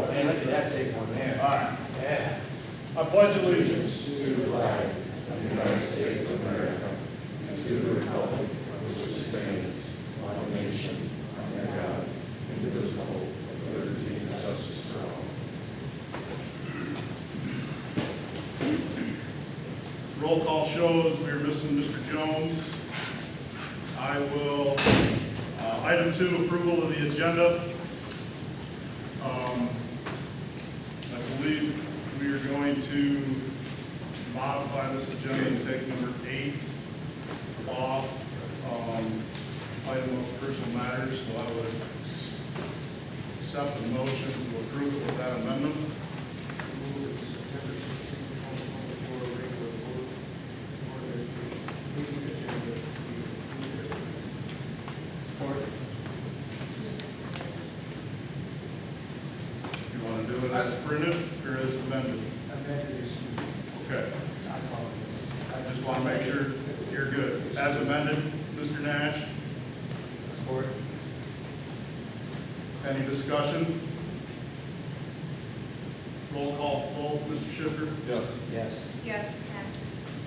Man, look at that big one there. All right. Yeah. I pledge allegiance to the flag of the United States of America and to the republic for which it stands, one nation, under God, indivisible, with liberty and justice for all. Roll call shows we are missing Mr. Jones. I will, item 2, approval of the agenda. I believe we are going to modify this agenda and take number 8 off, item of personal matters. So I would accept the motion to approve it with that amendment. You want to do it as printed or as amended? Okay. I just want to make sure you're good. As amended, Mr. Nash? Support. Any discussion? Roll call vote, Mr. Schiffer? Yes. Yes. Yes.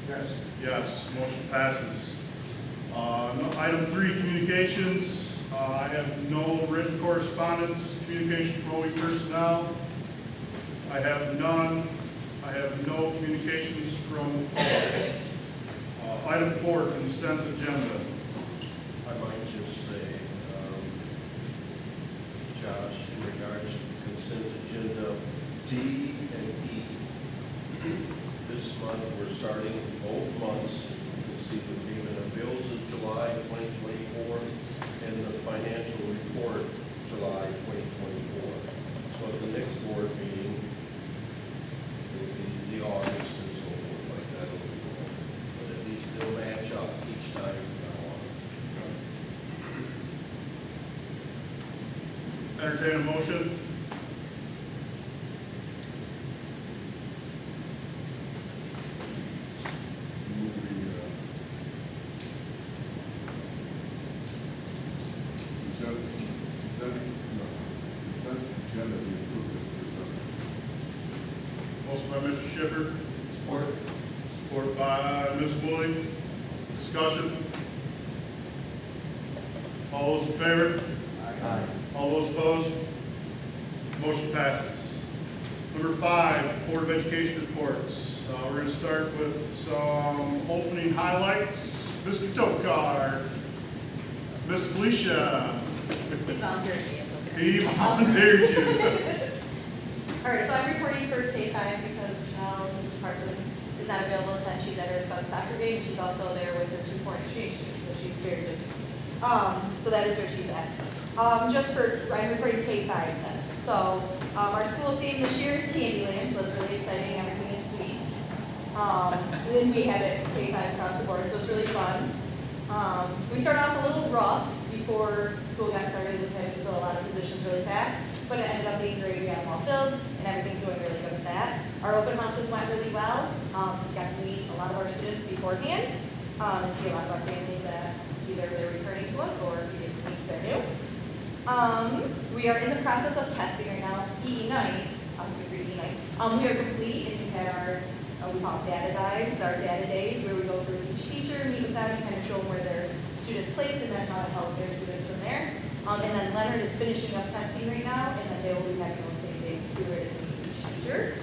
Yes. Yes, motion passes. Item 3, communications. I have no written correspondence, communication from OE personnel. I have none. I have no communications from the public. Item 4, consent agenda. I might just say, Josh, in regards to the consent agenda, D and E. This month, we're starting both months. You can see the payment of bills is July 2024, and the financial report, July 2024. So at the next board meeting, it will be the August and so forth like that. But at least they'll match up each time from now on. Entertain a motion. Agenda be approved as presented. Motion by Mr. Schiffer, Support. support by Ms. Woolley. Discussion. All those in favor? Aye. All those opposed? Motion passes. Number 5, Board of Education reports. We're going to start with some opening highlights. Mr. Tokar, Miss Felicia, It's volunteer to me, it's okay. he volunteered you. All right, so I'm reporting for K-5 because Michelle, Mrs. Hartman, is not available to attend. She's at her son's soccer game. She's also there with her 2 foreign exchange students, so she's very busy. So that is where she's at. I'm reporting K-5 then. So our school theme this year is Candyland, so it's really exciting. Everything is sweet. And then we have it K-5 across the board, so it's really fun. We started off a little rough before school got started. We had to fill a lot of positions really fast, but it ended up being great. We got them all filled, and everything's going really good with that. Our open houses went really well. We got to meet a lot of our students beforehand and see a lot of our families that either they're returning to us or we get to meet they're new. We are in the process of testing right now. PE night, PE night. We are complete, and we had our we call them data dives, our data days, where we go through each teacher, meet with them, and kind of show them where their students placed, and then how to help their students from there. And then Leonard is finishing up testing right now, and then they will be having those same days to meet each teacher.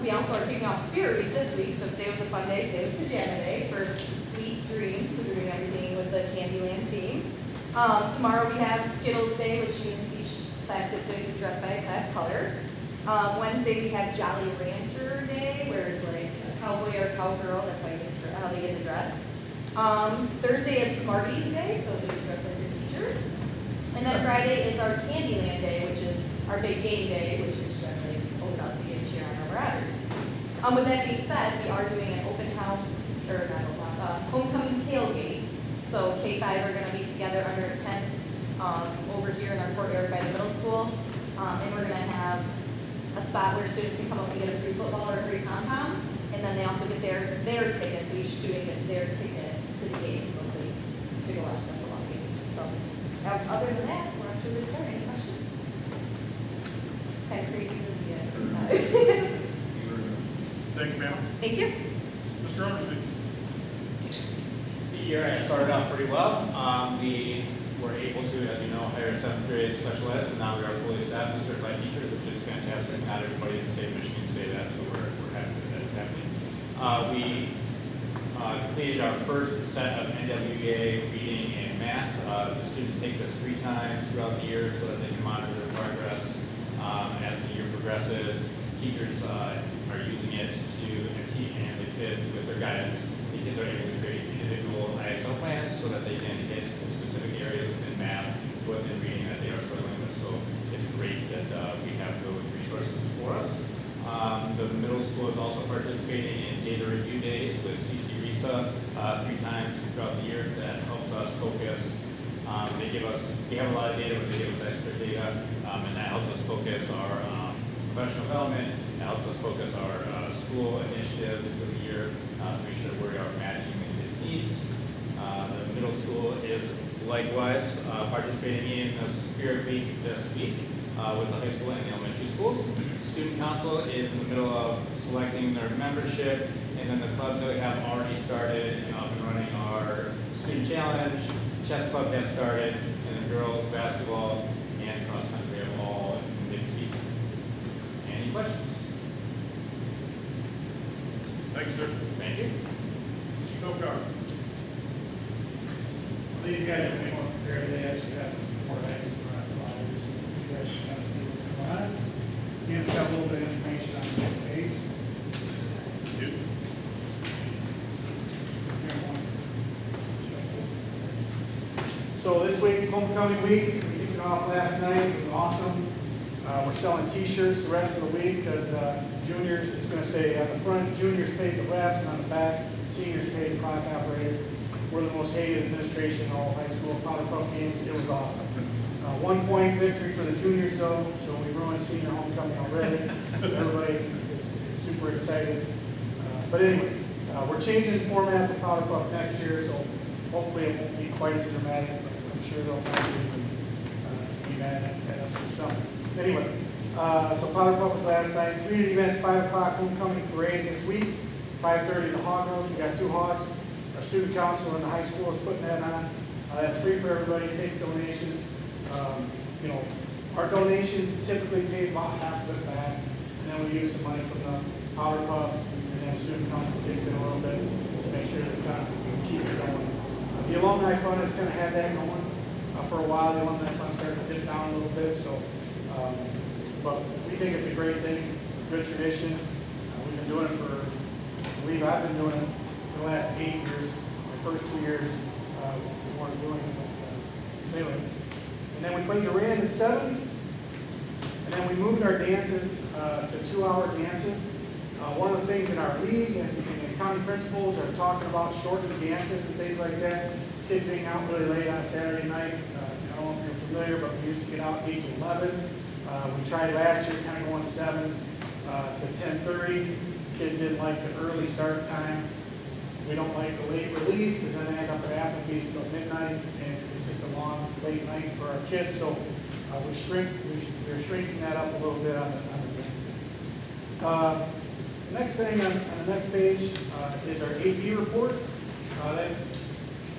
We also are kicking off Spirit Week this week, so today was a fun day. Today was Pajama Day for sweet dreams, because we're doing everything with the Candyland theme. Tomorrow we have Skittles Day, which means each class gets to dress by a class color. Wednesday we have Jolly Rancher Day, where it's like a cowboy or cowgirl, that's how they get to dress. Thursday is Smarties Day, so they get to dress like a teacher. And then Friday is our Candyland Day, which is our big game day, which is just like Ovid-Elsie and cheer on our Marauders. With that being said, we are doing an open house, or not open house, homecoming tailgate. So K-5 are going to be together under a tent over here in our courtyard by the middle school. And we're going to have a spot where students can come up and get a free football or a free pom-pom. And then they also get their ticket, so each student gets their ticket to the game to go watch the football game. So other than that, we're off to a good start. Any questions? been crazy busy yet. Thank you, ma'am. Thank you. Mr. Ormsby. The year started out pretty well. We were able to, as you know, hire a seventh grade special ed, so now we are fully staffed and certified teachers, which is fantastic. Not everybody in the state of Michigan can say that, so we're happy that it's happening. We completed our first set of NWEA reading and math. The students take this 3 times throughout the year so that they can monitor their progress as the year progresses. Teachers are using it to, and the kids with their guidance, the kids are able to create individual ISL plans so that they can hit the specific areas within math, within reading that they are struggling with. So it's great that we have those resources for us. The middle school is also participating in data review days with CC RISA 3 times throughout the year. That helps us focus. We have a lot of data, but they give us extra data, and that helps us focus our professional development. It helps us focus our school initiatives for the year to make sure we are matching the kids' needs. The middle school is likewise participating in the Spirit Week this week with the high school and the elementary schools. Student council is in the middle of selecting their membership, and then the clubs that we have already started and up and running are student challenge, chess club has started, and then girls basketball and cross country have all mid-season. Any questions? Thank you, sir. Thank you. Mr. Dokar. These guys are way more prepared. They actually have more items for our flyers. You guys should kind of see what's going on. Again, it's got a little bit of information on the next page. You. So this week, homecoming week, we kicked it off last night. It was awesome. We're selling T-shirts the rest of the week because juniors, it's going to say on the front, juniors paid the refs, and on the back, seniors paid the clock operator. We're the most hated administration in all of high school powder puff games. It was awesome. 1 point victory for the juniors though, so we ruined senior homecoming already. Everybody is super excited. But anyway, we're changing the format for powder puff next year, so hopefully it won't be quite as dramatic, but I'm sure they'll find reason to be mad at us for something. Anyway, so powder puff was last night. Community events, 5 o'clock homecoming parade this week. 5:30 the hog roast. We got 2 hogs. Our student council in the high school is putting that on. That's free for everybody. It takes donations. You know, our donations typically pays about half of it back, and then we use some money from the powder puff, and then student council takes in a little bit to make sure that kind of keep it going. The alumni fund is going to have that going for a while. The alumni fund started to dip down a little bit, so but we think it's a great thing, a good tradition. We've been doing it for, I believe I've been doing it for the last 8 years. My first 2 years we weren't doing it, but anyway. And then we played Durand at 7, and then we moved our dances to 2-hour dances. One of the things in our league and county principals are talking about shortened dances and things like that. Kids being out really late on a Saturday night. I don't know if you're familiar, but we used to get out 8 to 11. We tried last year kind of going 7 to 10:30. Kids didn't like the early start time. We don't like the late release because then they end up at Applebee's till midnight, and it's just a long, late night for our kids. So we're shrinking that up a little bit on the dances. The next thing on the next page is our AP report.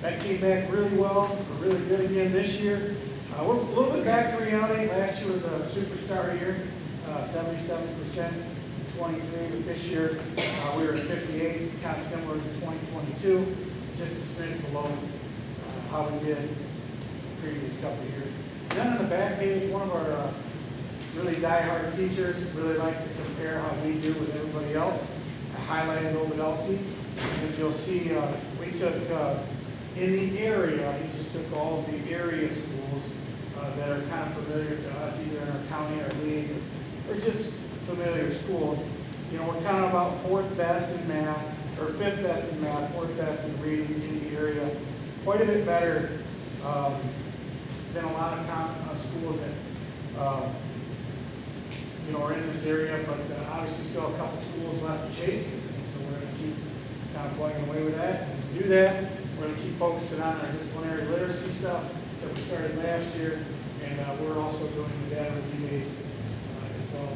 That came back really well, really good again this year. We're a little bit back to reality. Last year was a superstar year, 77%, 23, but this year we were at 58, kind of similar to 2022, just a smidge below how we did the previous couple of years. And then on the back page, one of our really diehard teachers really likes to compare how we do with everybody else. I highlighted Ovid-Elsie, and you'll see we took, in the area, he just took all of the area schools that are kind of familiar to us, either in our county or league, or just familiar schools. You know, we're kind of about 4th best in math, or 5th best in math, 4th best in reading in the area. Quite a bit better than a lot of schools that you know, are in this area, but obviously still a couple schools left to chase, and so we're going to keep kind of plugging away with that. And to do that, we're going to keep focusing on our disciplinary literacy stuff that we started last year, and we're also doing the data review days as well.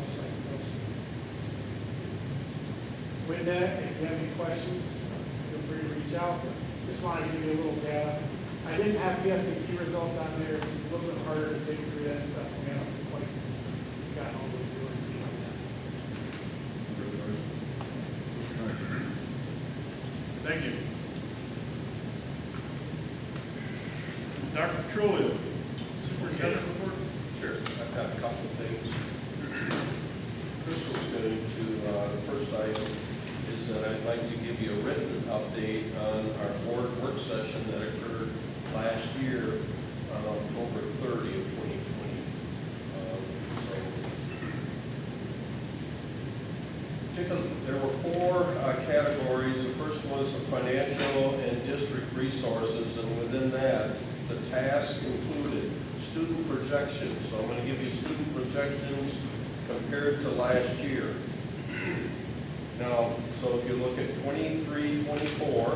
With that, if you have any questions, feel free to reach out. Just want to give you a little data. I didn't have PSAT results on there. It's a little bit harder to dig through that stuff. We haven't quite gotten all the way through anything on that. Thank you. Dr. Petrolio, Superintendent report? Sure, I've got a couple of things. Crystal's going to, the first item is that I'd like to give you a written update on our board work session that occurred last year on October 30 of 2020. There were four categories. The first was the financial and district resources, and within that, the task included student projections. So I'm going to give you student projections compared to last year. Now, so if you look at 23, 24,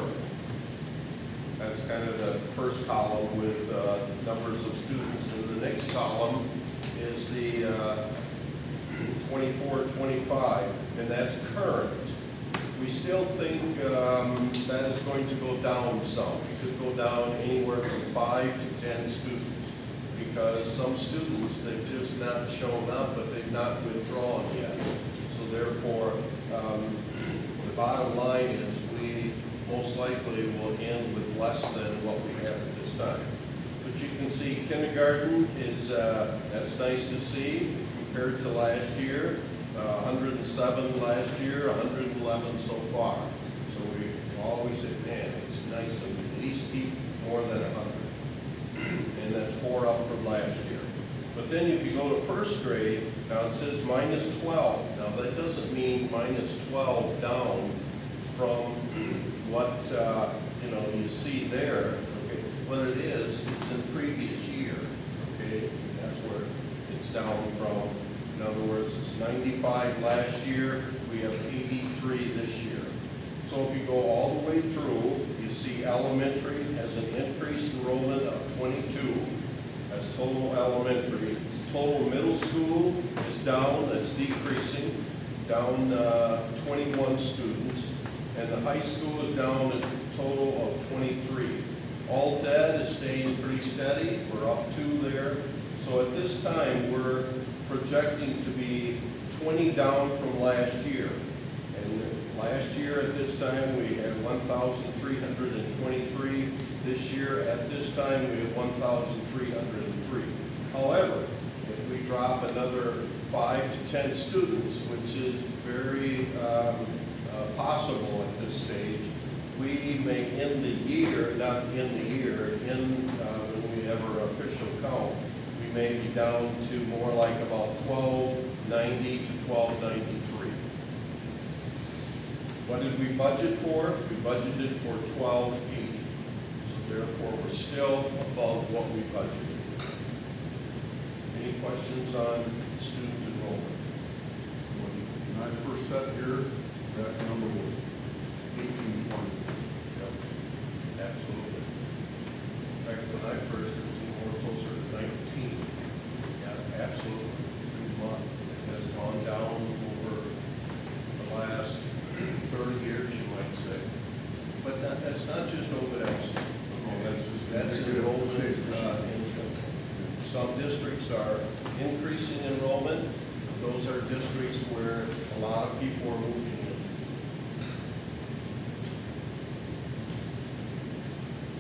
that's kind of the first column with numbers of students. And the next column is the 24, 25, and that's current. We still think that is going to go down some. It could go down anywhere from 5 to 10 students, because some students, they've just not shown up, but they've not withdrawn yet. So therefore, the bottom line is we most likely will end with less than what we have at this time. But you can see kindergarten is, that's nice to see compared to last year. 107 last year, 111 so far. So we always say, man, it's nice to at least keep more than 100. And that's 4 up from last year. But then if you go to first grade, now it says minus 12. Now that doesn't mean minus 12 down from what you see there. Okay, what it is, it's in previous year. Okay, that's where it's down from. In other words, it's 95 last year, we have 83 this year. So if you go all the way through, you see elementary has an increased enrollment of 22. That's total elementary. Total middle school is down, that's decreasing, down 21 students. And the high school is down a total of 23. All dead is staying pretty steady, we're up 2 there. So at this time, we're projecting to be 20 down from last year. And last year at this time we had 1,323. This year at this time we have 1,303. However, if we drop another 5 to 10 students, which is very possible at this stage, we may end the year, not end the year, when we have our official count, we may be down to more like about 1290 to 1293. What did we budget for? We budgeted for 1280. So therefore, we're still above what we budgeted. Any questions on student enrollment? When I first sat here, that number was 1820. Yep, absolutely. In fact, when I first, it was more closer to 19. Yeah, absolutely. It has gone down over the last 30 years, you might say. But that's not just Ovid-Elsie. That's enrollment in some districts are increasing enrollment. Those are districts where a lot of people are moving in.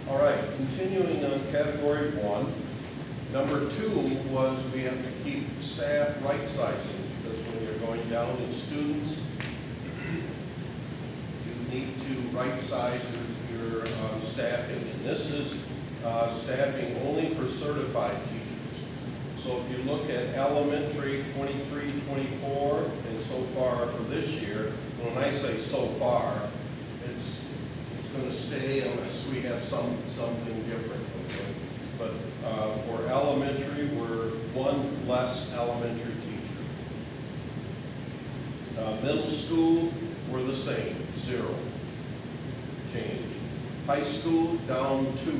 All right, continuing on category 1. Number 2 was we have to keep staff right-sizing, because when you're going down in students, you need to right-size your staffing. And this is staffing only for certified teachers. So if you look at elementary 23, 24, and so far for this year, when I say so far, it's going to stay unless we have something different. Okay? But for elementary, we're 1 less elementary teacher. Middle school, we're the same, 0 change. High school, down 2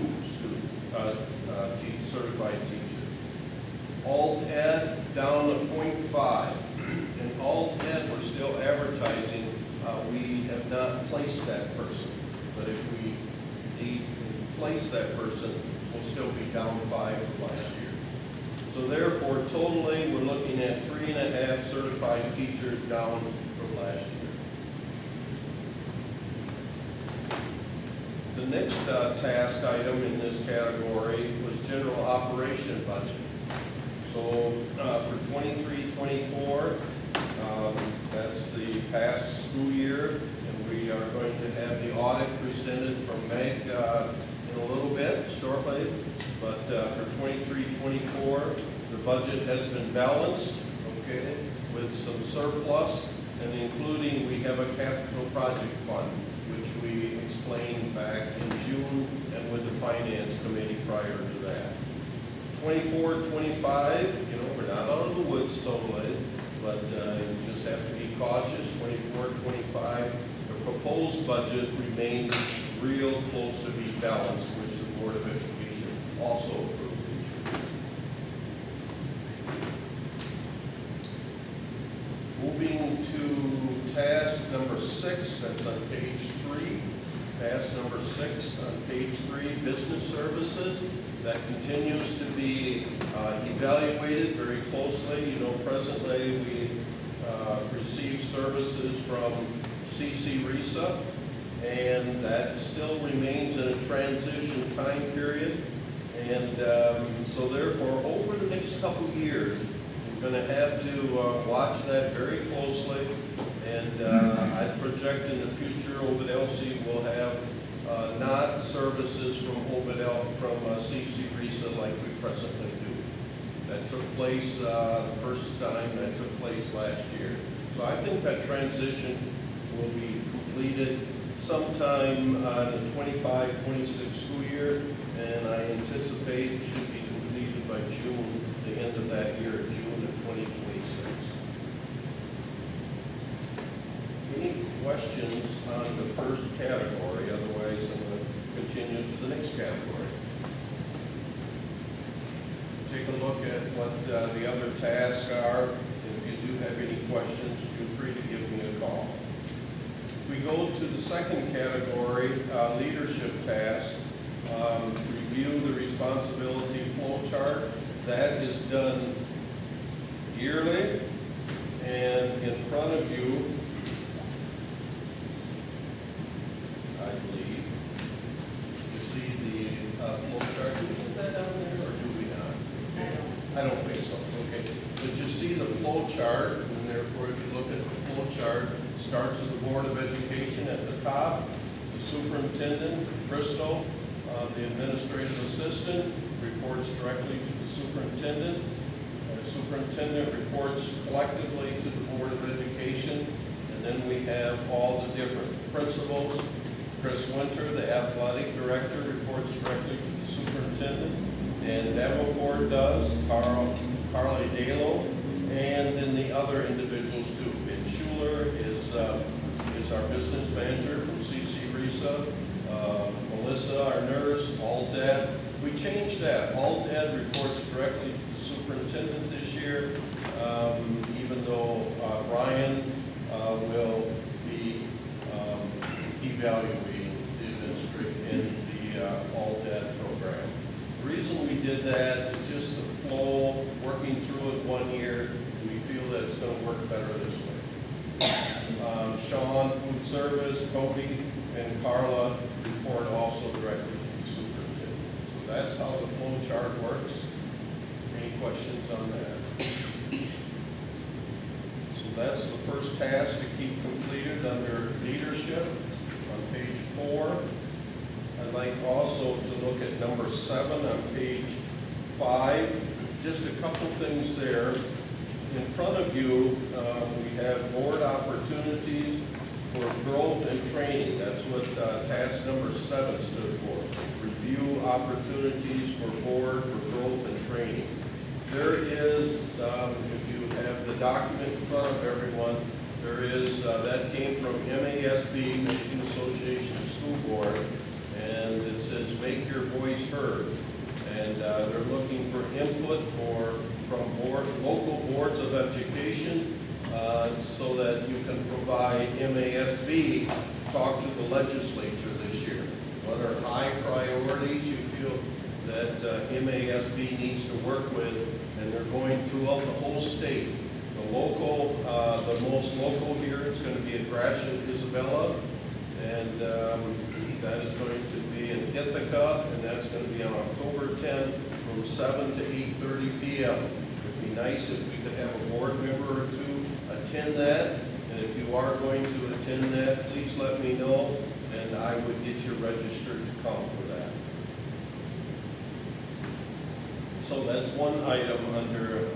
certified teachers. Alt Ed, down to 0.5. In Alt Ed, we're still advertising. We replace that person will still be down 5 from last year. So therefore, totally, we're looking at 3.5 certified teachers down from last year. The next task item in this category was general operation budget. So for 23-24, that's the past school year, and we are going to have the audit presented from Meg in a little bit, shortly. But for 23-24, the budget has been balanced, okay, with some surplus, and including we have a capital project fund, which we explained back in June and with the finance committee prior to that. 24-25, you know, we're not out of the woods totally, but you just have to be cautious. 24-25, the proposed budget remains real close to be balanced, which the Board of Education also approved each year. Moving to task number 6, that's on page 3. Task number 6 on page 3, business services. That continues to be evaluated very closely. You know, presently we receive services from CC RISA, and that still remains in a transition time period. And so therefore, over the next couple of years, we're going to have to watch that very closely. And I project in the future, Ovid-Elsie will have not services from CC RISA like we presently do. That took place, the first time that took place last year. So I think that transition will be completed sometime in the 25-26 school year, and I anticipate it should be completed by June, the end of that year, June of 2026. Any questions on the first category? Otherwise, I'm going to continue to the next category. Take a look at what the other tasks are. If you do have any questions, feel free to give me a call. We go to the second category, leadership task. Review the responsibility flow chart. That is done yearly, and in front of you, I believe, you see the flow chart. Do we put that down there, or do we not? I don't think so. Okay, but you see the flow chart, and therefore, if you look at the flow chart, it starts with the Board of Education at the top, the superintendent, Crystal, the administrative assistant reports directly to the superintendent. The superintendent reports collectively to the Board of Education, and then we have all the different principals. Chris Winter, the athletic director, reports directly to the superintendent, and Davenport does, Carly Dalo, and then the other individuals too. Ben Schuler is our business manager from CC RISA. Melissa, our nurse, Alt-Ed. We changed that. Alt-Ed reports directly to the superintendent this year, even though Brian will be evaluating the administrative in the Alt-Ed program. The reason we did that is just the flow, working through it one year, and we feel that it's going to work better this way. Sean, food service, Cody, and Carla report also directly to the superintendent. So that's how the flow chart works. Any questions on that? So that's the first task to keep completed under leadership on page 4. I'd like also to look at number 7 on page 5. Just a couple things there. In front of you, we have board opportunities for growth and training. That's what task number 7 stood for. Review opportunities for board for growth and training. There is, if you have the document in front of everyone, there is, that came from MASB, Michigan Association of School Board, and it says make your voice heard. And they're looking for input from local boards of education, so that you can provide MASB talk to the legislature this year. What are high priorities you feel that MASB needs to work with, and they're going throughout the whole state. The local, the most local here is going to be at Gratiot, Isabella, and that is going to be in Ithaca, and that's going to be on October 10th from 7 to 8:30 p.m. It'd be nice if we could have a board member or two attend that, and if you are going to attend that, please let me know, and I would get you registered to come for that. So that's one item under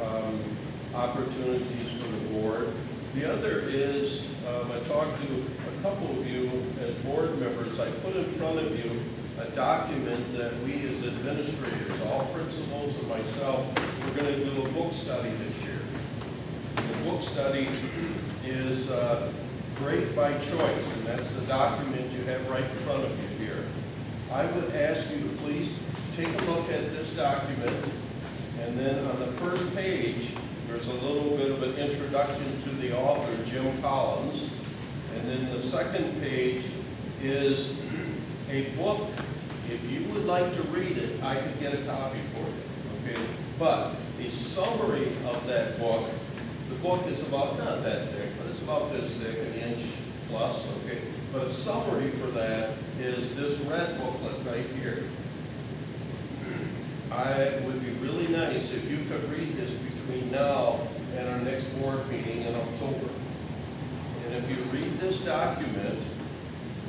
opportunities for the board. The other is, I talked to a couple of you as board members. I put in front of you a document that we as administrators, all principals and myself, we're going to do a book study this year. The book study is Great by Choice, and that's the document you have right in front of you here. I would ask you to please take a look at this document, and then on the first page, there's a little bit of an introduction to the author, Jim Collins. And then the second page is a book. If you would like to read it, I could get a copy for you, okay? But a summary of that book, the book is about, not that thick, but it's about this thick, an inch plus, okay? But a summary for that is this red booklet right here. It would be really nice if you could read this between now and our next board meeting in October. And if you read this document,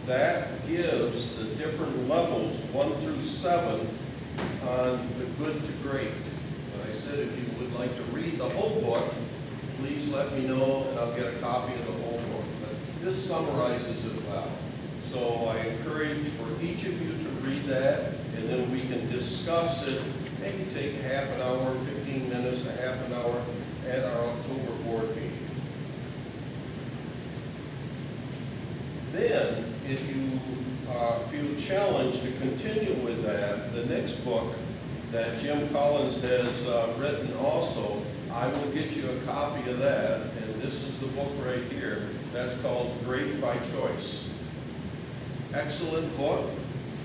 that gives the different levels, 1 through 7, on the good to great. And I said if you would like to read the whole book, please let me know and I'll get a copy of the whole book. But this summarizes it well. So I encourage for each of you to read that, and then we can discuss it, maybe take a half an hour, 15 minutes, a half an hour at our October board meeting. Then, if you feel challenged to continue with that, the next book that Jim Collins has written also, I will get you a copy of that, and this is the book right here. That's called Great by Choice. Excellent book,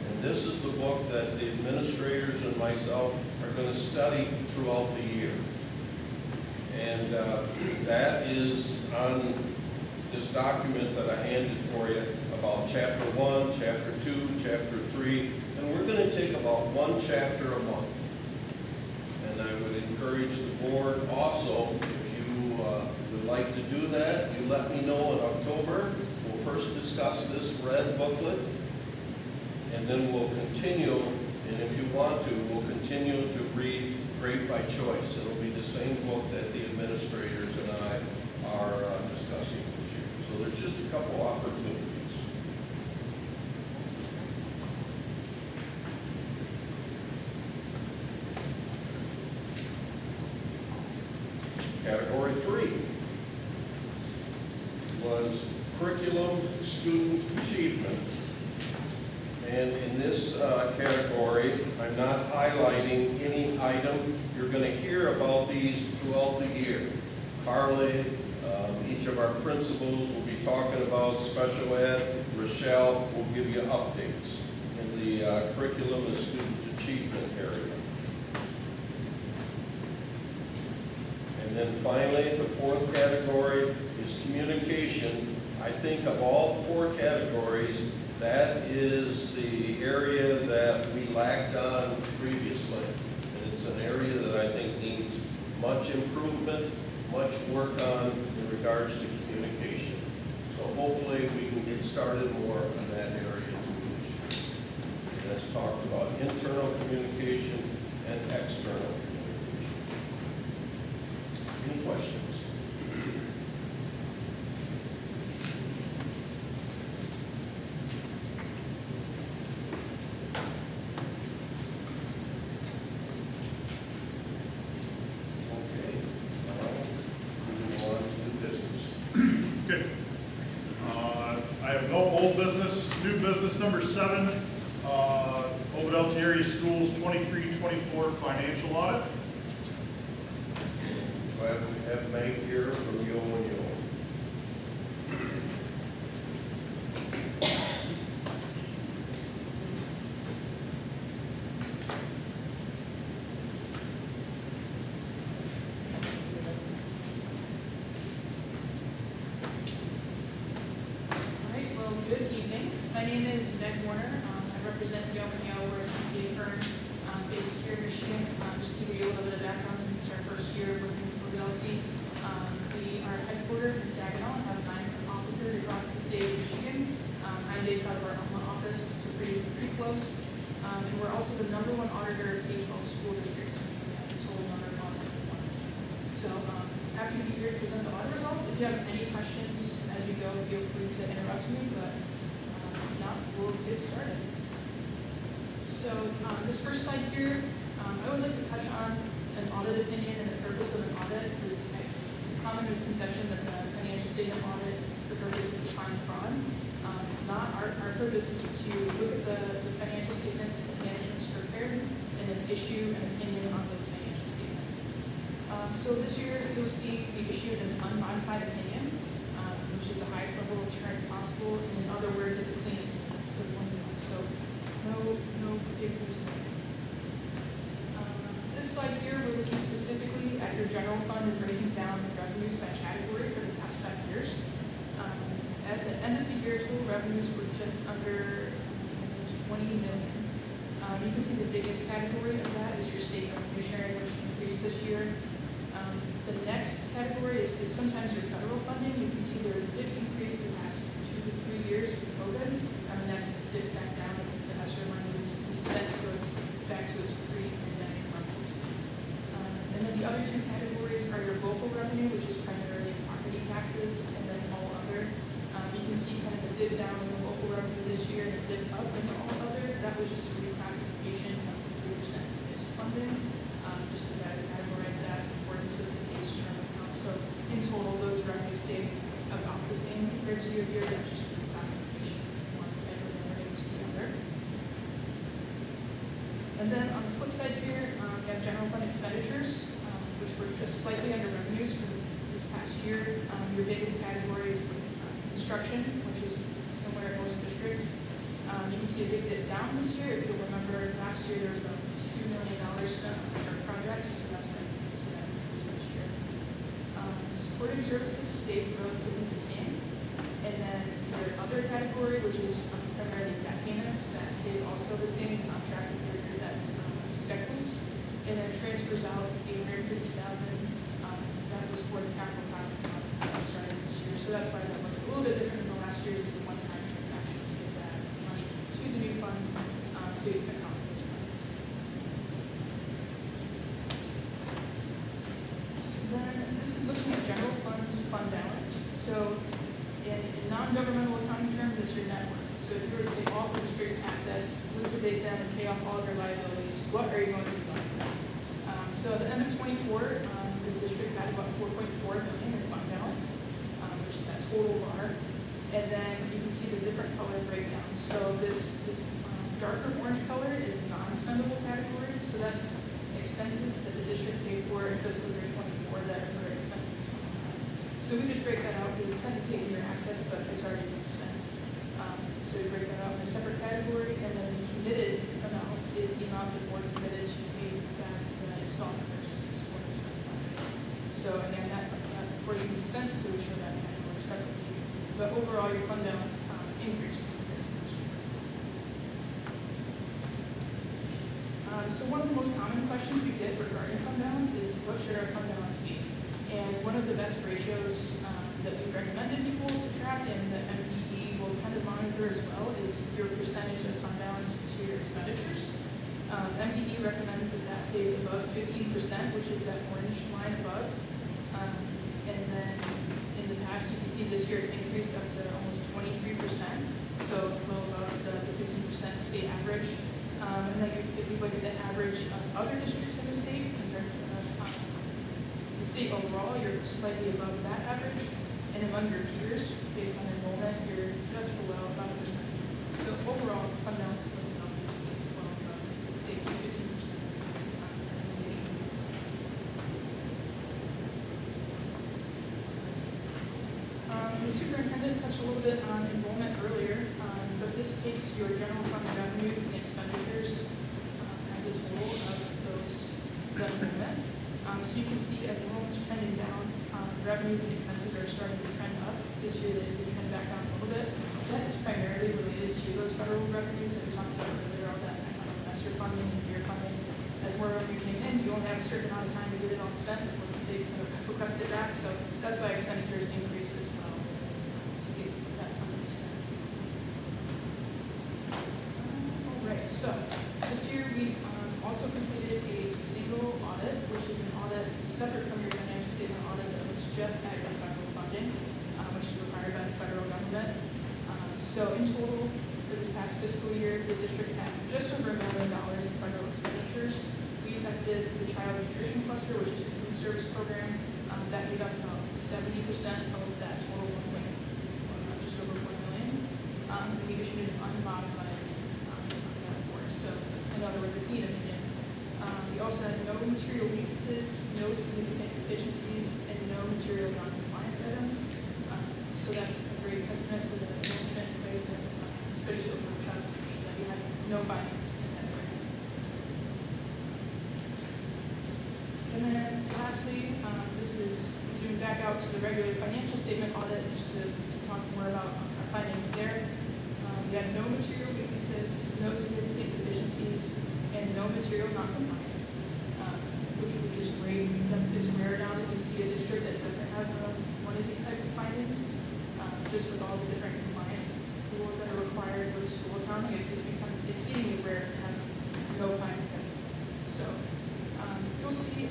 and this is the book that the administrators and myself are going to study throughout the year. And that is on this document that I handed for you about chapter 1, chapter 2, chapter 3, and we're going to take about one chapter a month. And I would encourage the board also, if you would like to do that, you let me know in October. We'll first discuss this red booklet, and then we'll continue, and if you want to, we'll continue to read Great by Choice. It'll be the same book that the administrators and I are discussing this year. So there's just a couple opportunities. Category 3 was curriculum student achievement. And in this category, I'm not highlighting any item. You're going to hear about these throughout the year. Carly, each of our principals will be talking about special ed. Rochelle will give you updates in the curriculum and student achievement area. And then finally, the fourth category is communication. I think of all 4 categories, that is the area that we lacked on previously. And it's an area that I think needs much improvement, much work on in regards to communication. So hopefully we can get started more in that area too. And let's talk about internal communication and external communication. Any questions? Okay. I have no old business. New business number 7, Ovid-Elsie Area Schools 23-24 financial audit. Do I have Meg here from Yo and Yo? my name is Meg Warner. I represent Yo and Yo. We're a CPA firm based here in Michigan. Just to give you a little bit of background, since it's our first year working with Ovid-Elsie. We are headquartered in Saginaw and have 9 offices across the state of Michigan. I'm based out of our Omaha office, so pretty close. And we're also the #1 auditor of K-12 school districts. Total number of audit. So happy to be here to present the audit results. If you have any questions as we go, feel free to interrupt me, but if not, we'll get started. So this first slide here, I always like to touch on an audit opinion and the purpose of an audit. It's a common misconception that the financial statement audit, the purpose is to find fraud. It's not. Our purpose is to look at the financial statements that management's prepared and then issue an opinion on those financial statements. So this year, you'll see we issued an unmodified opinion, which is the highest level of assurance possible. And in other words, it's a clean opinion. So no big news there. This slide here, we're looking specifically at your general fund and breaking down the revenues by category for the past 5 years. At the end of the year, total revenues were just under $20 million. You can see the biggest category of that is your state revenue sharing, which increased this year. The next category is sometimes your federal funding. You can see there was a big increase in the past 2 to 3 years with COVID. That's dipped back down as the ESSER money was spent, so it's back to its pre-pandemic levels. And then the other 2 categories are your local revenue, which is primarily property taxes, and then all other. You can see kind of a dip down in the local revenue this year and a dip up in the all other. That was just a reclassification of the 3% PIPS funding, just to better categorize that in accordance with the state's term account. So in total, those revenues stayed about the same compared to your year. That's just a reclassification from one type of revenue to the other. And then on the flip side here, you have general fund expenditures, which were just slightly under revenues for this past year. Your biggest category is construction, which is similar in most districts. You can see a big dip down this year. If you'll remember, last year there was about $2 million spent on our project, so that's why you can see that increase this year. Supporting services stayed relatively the same. And then your other category, which is primarily debt payments, that stayed also the same. It's on track with your debt schedules. And then transfers out $850,000. That was for the capital projects starting this year. So that's why that looks a little bit different than the last year's one-time transaction to get that money to the new fund to account for those projects. So then this is looking at general funds fund balance. So in non-governmental accounting terms, it's your net worth. So if you were to take all the district's assets, liquidate them, and pay off all of your liabilities, what are you going to do with them? So at the end of 24, the district had about $4.4 million in fund balance, which is that total bar. And then you can see the different color breakdowns. So this darker orange color is non-spendable category. So that's expenses that the district paid for in fiscal year 24 that are expenses in 25. So we just break that out because it's kind of paid your assets, but it's already been spent. So we break that out in a separate category, and then the committed amount is the amount the board committed to pay back the installment purchases for the 25. So again, that portion was spent, so we show that category separately. But overall, your fund balance increased compared to last year. So one of the most common questions we get regarding fund balance is, what should our fund balance be? And one of the best ratios that we've recommended people to track, and the MPE will kind of monitor as well, is your percentage of fund balance to your expenditures. MPE recommends that that stays above 15%, which is that orange line above. And then in the past, you can see this year it's increased up to almost 23%, so well above the 15% state average. And then if you look at the average of other districts in the state compared to the state overall, you're slightly above that average. And among your peers, based on enrollment, you're just below about a percentage. So overall, fund balance is looking healthy. It's well above the state's 15% recommendation. The superintendent touched a little bit on enrollment earlier, but this takes your general fund revenues and expenditures as a total of those that enrollment. So you can see as enrollment's trending down, revenues and expenses are starting to trend up. This year they trend back down a little bit. That is primarily related to those federal revenues that we talked about earlier, all that ESSER funding and year funding. As more revenue came in, you only have a certain amount of time to get it all spent before the state's going to request it back. So that's why expenditures increase as well to get that funding spent. All right, so this year we also completed a single audit, which is an audit separate from your financial statement audit that looks just at your federal funding, which is required by the federal government. So in total, for this past fiscal year, the district had just over $1 million in federal expenditures. We tested the child nutrition cluster, which is a food service program, that made up about 70% of that total just over $1 million. And we issued an unmodified report. So in other words, a clean opinion. We also had no material weaknesses, no significant deficiencies, and no material non-compliance items. So that's a great testament to the management in place, and especially over child nutrition, that we had no findings in that area. And then lastly, this is zooming back out to the regular financial statement audit, just to talk more about our findings there. We had no material weaknesses, no significant deficiencies, and no material non-compliance, which is great. It's rare now that we see a district that doesn't have one of these types of findings. Just with all the different compliance rules that are required with school accounting, it's become exceedingly rare to have no findings in this. So you'll see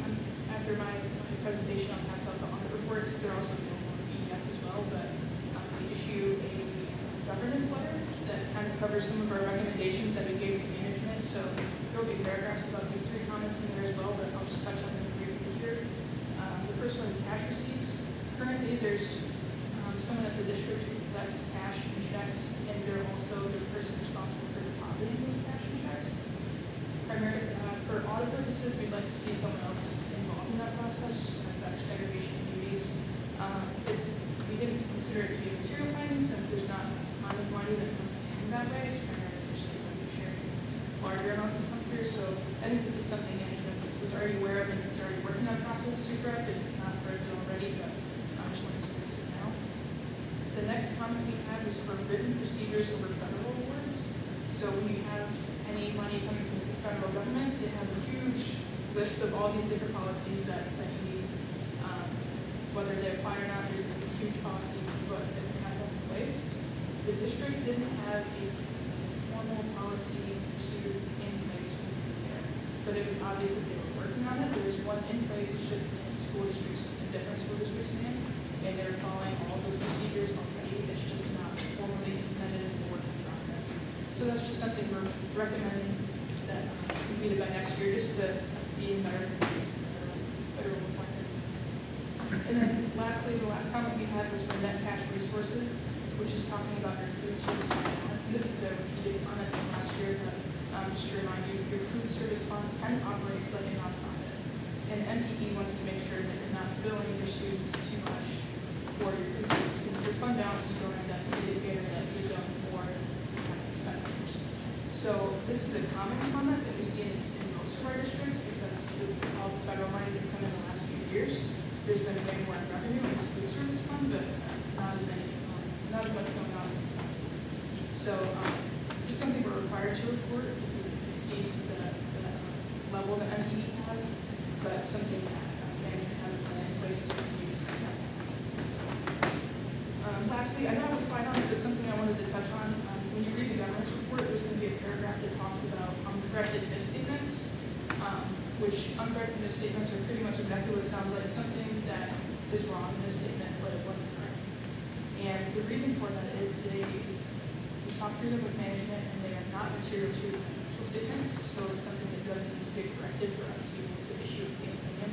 after my presentation, I'll pass out the audit reports. They're also available in PDF as well, but we issue a governance letter that kind of covers some of our recommendations that we gave to management. So there will be paragraphs about these 3 comments in there as well, but I'll just touch on them briefly here. The first one is cash receipts. Currently, there's someone at the district who collects cash and checks, and they're also the person responsible for depositing those cash and checks. Primarily, for audit purposes, we'd like to see someone else involved in that process, just to have better segregation of duties. We didn't consider it to be a material finding since there's not a ton of money that comes in that way. It's primarily just like sharing larger amounts of computers. So I think this is something management was already aware of and was already working on process to correct, if not corrected already, but I just wanted to fix it now. The next comment we had was for written procedures over federal awards. So when you have any money coming from the federal government, they have a huge list of all these different policies that you need. Whether they apply or not, there's this huge policy book that we have in place. The district didn't have a formal policy procedure in place from there, but it was obvious that they were working on it. There was one in place, it's just in school districts, in different school districts name, and they're following all those procedures already. It's just not formally implemented, it's a work in progress. So that's just something we're recommending that is completed by next year, just to be in better compliance with federal requirements. And then lastly, the last comment we had was for net cash resources, which is talking about your food service fund. So this is a repeated comment from last year, but just to remind you, your food service fund kind of operates like a nonprofit. And MPE wants to make sure that you're not billing your students too much for your food service. Because if your fund balance is growing, that's an indicator that you're doing more expenditures. So this is a common comment that we see in most of our districts, because with all the federal money that's come in the last few years, there's been way more revenue in the food service fund, but not as much going on in expenses. So just something we're required to report because it exceeds the level that MPE has, but something that management has a plan in place to continue to spend that. So, lastly, I don't have a slide on it, but something I wanted to touch on. When you read the governance report, there's going to be a paragraph that talks about uncorrected misstatements. Which uncorrected misstatements are pretty much exactly what it sounds like, something that is wrong in this statement, but it wasn't correct. And the reason for that is we talked through them with management, and they are not material to the financial statements, so it's something that doesn't need to be corrected for us to be able to issue an opinion.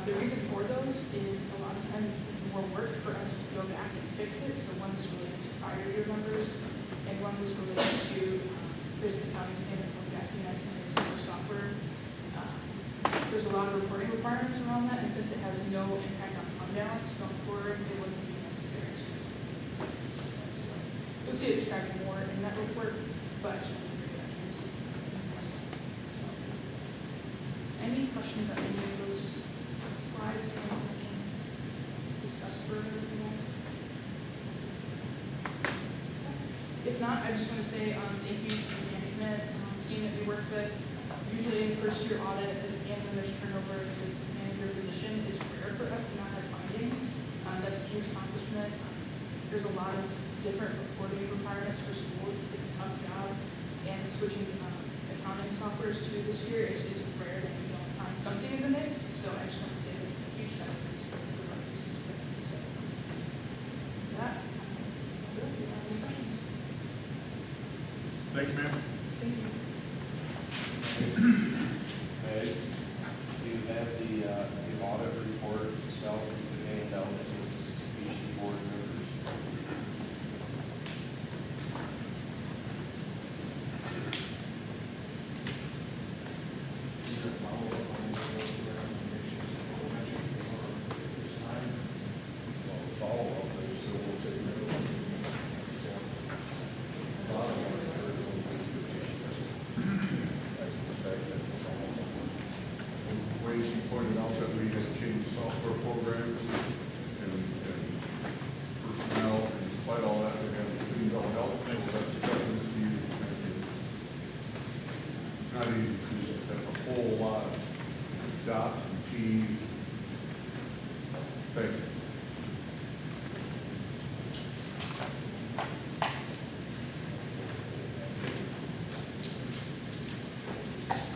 The reason for those is a lot of times it's more work for us to go back and fix it. So one was related to prior year numbers, and one was related to there's an accounting standard called back in 1996 for software. There's a lot of reporting requirements around that, and since it has no impact on fund balance going forward, it wasn't even necessary to. So you'll see it described more in that report, but I just wanted to bring that here. So, any questions on any of those slides? for everything else? If not, I just want to say thank you to the management team that we work with. Usually in first year audit, and when there's turnover in the business manager position, it's rare for us to not have findings. That's a huge accomplishment. There's a lot of different reporting requirements for schools. It's a tough job. And switching accounting softwares to this year, it's rare that you don't find something in the mix. So I just want to say that's a huge testament to the work that you're doing. So with that, I'm good. Do you have any questions? Thank you, ma'am. Thank you. Okay, you have the audit report itself, you can hand down to each board members. Is there a follow-up on any of those recommendations that were mentioned before this time? Well, follow-up, they still will take care of it. A lot of them are very good. Ways you pointed out that we had changed software programs and personnel, and despite all that, we have cleaned all help, so that's testament to you. It's not easy, because that's a whole lot of dots and Ts. Thank you.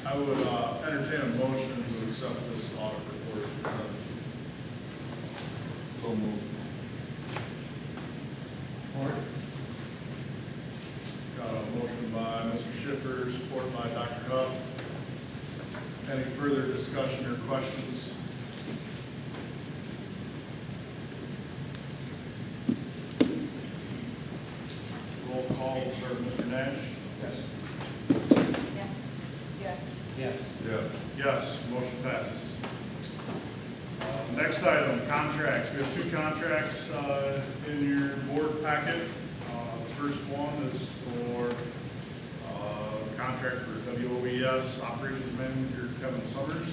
I would entertain a motion to accept this audit report as presented. So moved. Got a motion by Mr. Schiffer, support by Dr. Huff. Any further discussion or questions? Roll call, we'll start with Mr. Nash. Yes. Yes. Yes. Yes. Yes. Yes, motion passes. Next item, contracts. We have two contracts in your board packet. The first one is for contract for WOES Operations Manager Kevin Summers.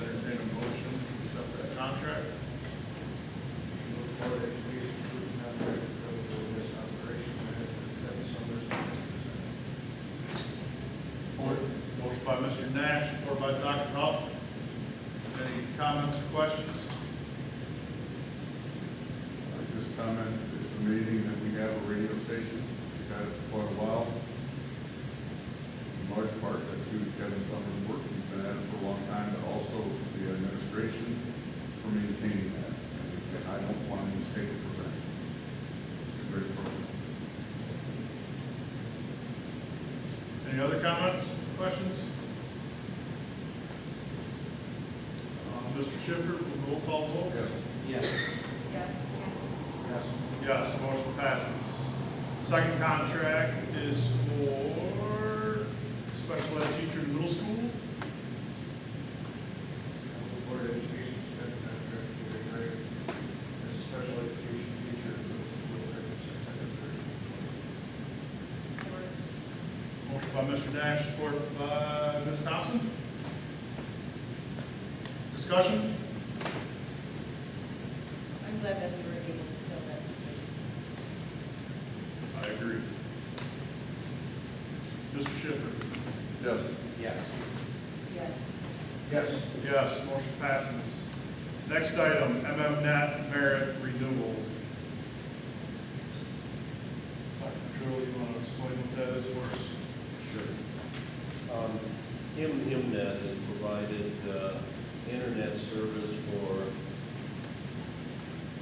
Entertain a motion to accept that contract. Board of Education approved contract for this operations manager, Kevin Summers. Motion by Mr. Nash, supported by Dr. Huff. Any comments or questions? I just comment, it's amazing that we have a radio station, we've had it for quite a while. In large part, that's due to Kevin Summers' work, he's been at it for a long time, but also the administration for maintaining that. And I don't want to take it for granted. It's a great program. Any other comments, questions? Mr. Schiffer, roll call vote? Yes. Yes. Yes. Yes. Yes, motion passes. Second contract is for special ed teacher in middle school. Board of Education said contract for the grade as a special education teacher in the school grade September 30th. Motion by Mr. Nash, supported by Ms. Thompson. Discussion? I'm glad that we were able to fill that position. I agree. Mr. Schiffer? Yes. Yes. Yes. Yes. Yes, motion passes. Next item, MMNet merit renewal. Dr. True, you want to explain what that is for us? Sure. IMNet has provided internet service for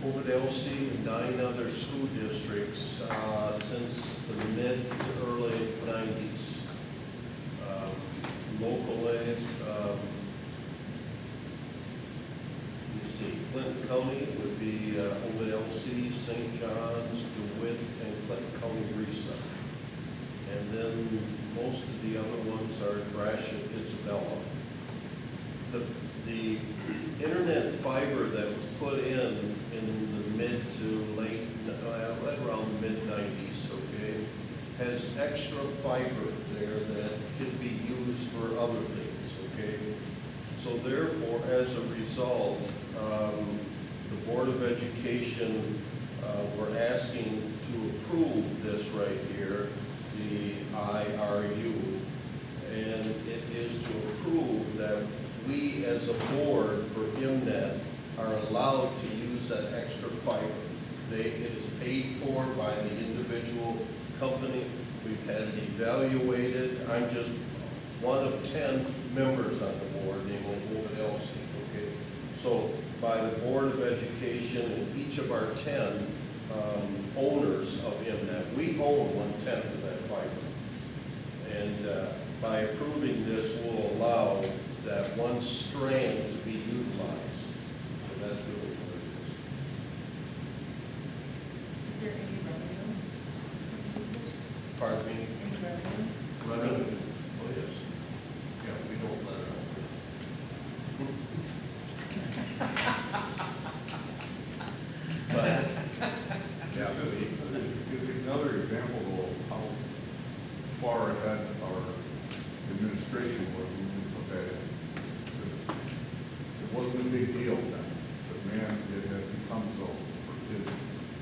Ovid-Elsie and 9 other school districts since the mid to early 90s. Locally, you see, Clinton County would be Ovid-Elsie, St. John's, DeWitt, and Clinton County Risa. And then most of the other ones are Gratiot, Isabella. The internet fiber that was put in the mid to late, right around the mid-90s, okay, has extra fiber there that can be used for other things, okay? So therefore, as a result, the Board of Education, we're asking to approve this right here, the IRU. And it is to approve that we as a board for IMNET are allowed to use that extra fiber. It is paid for by the individual company. We've had it evaluated. I'm just one of 10 members on the board, namely Ovid-Elsie, okay? So by the Board of Education and each of our 10 owners of IMNET, we own 1/10 of that fiber. And by approving this, will allow that one strand to be utilized. So that's really what it Is there any revenue? is. Pardon me? Any revenue? Revenue? Oh, yes. Yeah, we don't let it out. But, yeah, This is another example of how far ahead our administration was when we put that in. Because it wasn't a big deal then, but man, it has become so for kids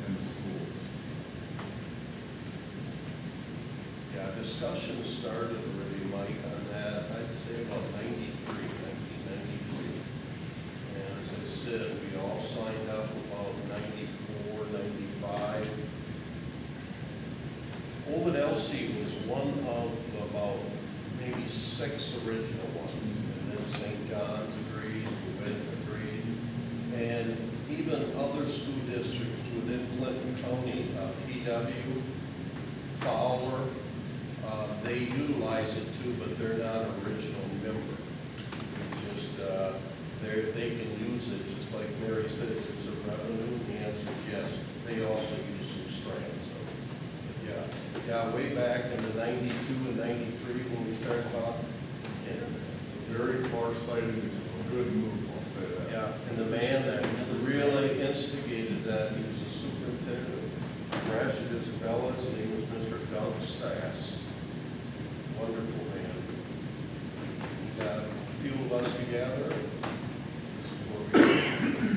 in the school. yeah, discussion started already, Mike, on that, I'd say about 1993. And as I said, we all signed up about 94, 95. Ovid-Elsie was one of about maybe 6 original ones. And then St. John's agreed, Ovid agreed. And even other school districts within Clinton County, PW, Fowler, they utilize it too, but they're not an original member. It's just, they can use it, just like Mary said, it's a revenue. The answer is yes. They also use some strands of it. But yeah, way back in the 92 and 93 when we started talking internet. Very far-sighted, it's a good move, I'll say that. Yeah, and the man that really instigated that, he was a superintendent of Gratiot Isabella, his name was Mr. Doug Sass. Wonderful man. We got a few of us together. This is what we do.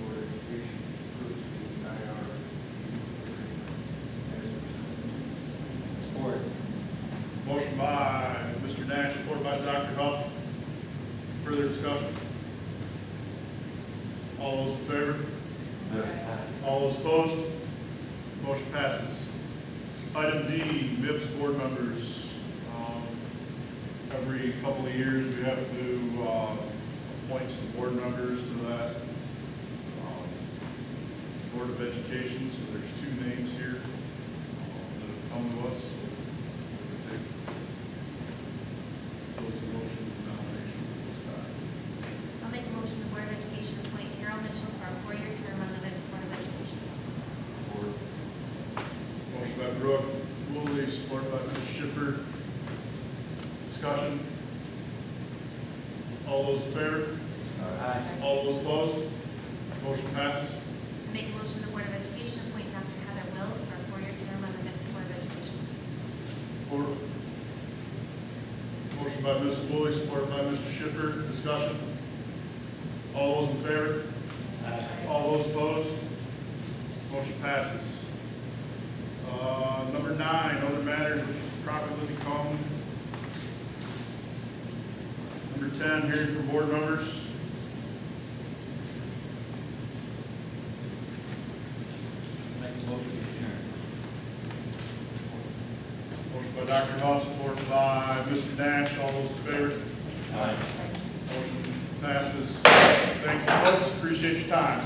Board of Education approves the IR. Support. Motion by Mr. Nash, supported by Dr. Huff. Further discussion? All those in favor? Yes. All those opposed? Motion passes. Item D, MIPS board members. Every couple of years, we have to appoint some board members to that Board of Education. So there's 2 names here that have come to us. So we're going to take those motions and nominations at this time. I'll make a motion the Board of Education appoint Harold Mitchell for a 4-year term on the Board of Education. Motion by Brooke, Woolley, supported by Ms. Schiffer. Discussion? All those in favor? Aye. All those opposed? Motion passes. I make a motion the Board of Education appoint Dr. Heather Wills for a 4-year term on the Board of Education. Support. Motion by Ms. Woolley, supported by Mr. Schiffer. Discussion? All those in favor? All those opposed? Motion passes. Number 9, other matters which properly come. Number 10, hearing from board members. Make a motion to adjourn. Motion by Dr. Huff, supported by Mr. Nash. All those in favor? Aye. Motion passes. Thank you, folks. Appreciate your time.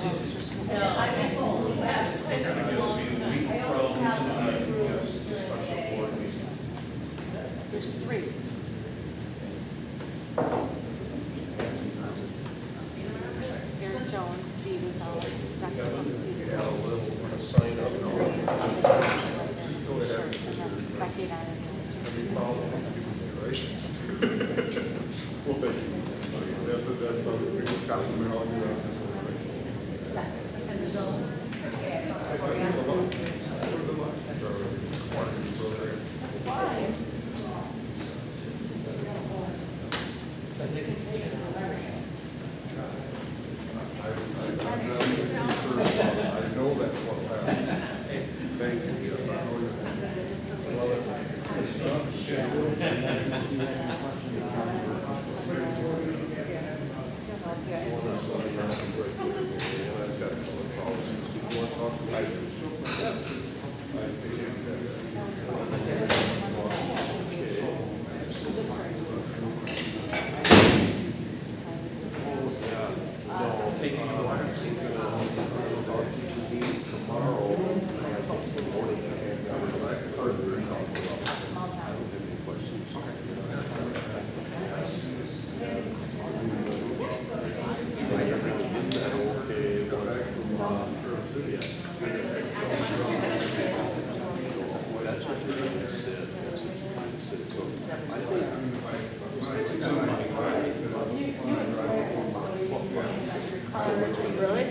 It'll be a week from tonight, yes, the special board meeting. There's three. Eric Jones, C was all, Dr. Lum, C was Got a all. little sign up. Becky and I are the only two. Well, thank you. That's the biggest compliment I'll give out. I know that's what happened. Thank you, yes, I know you. I've got a couple of policies. Do you want to talk to me? No, taking the water. Our teacher meeting tomorrow. Morning. I've heard the recall. I don't have any questions. Okay, Got back from, Traverse City. that's what you're going to sit. That's what you're going to sit. So I I think mean, when I think about my life, Really?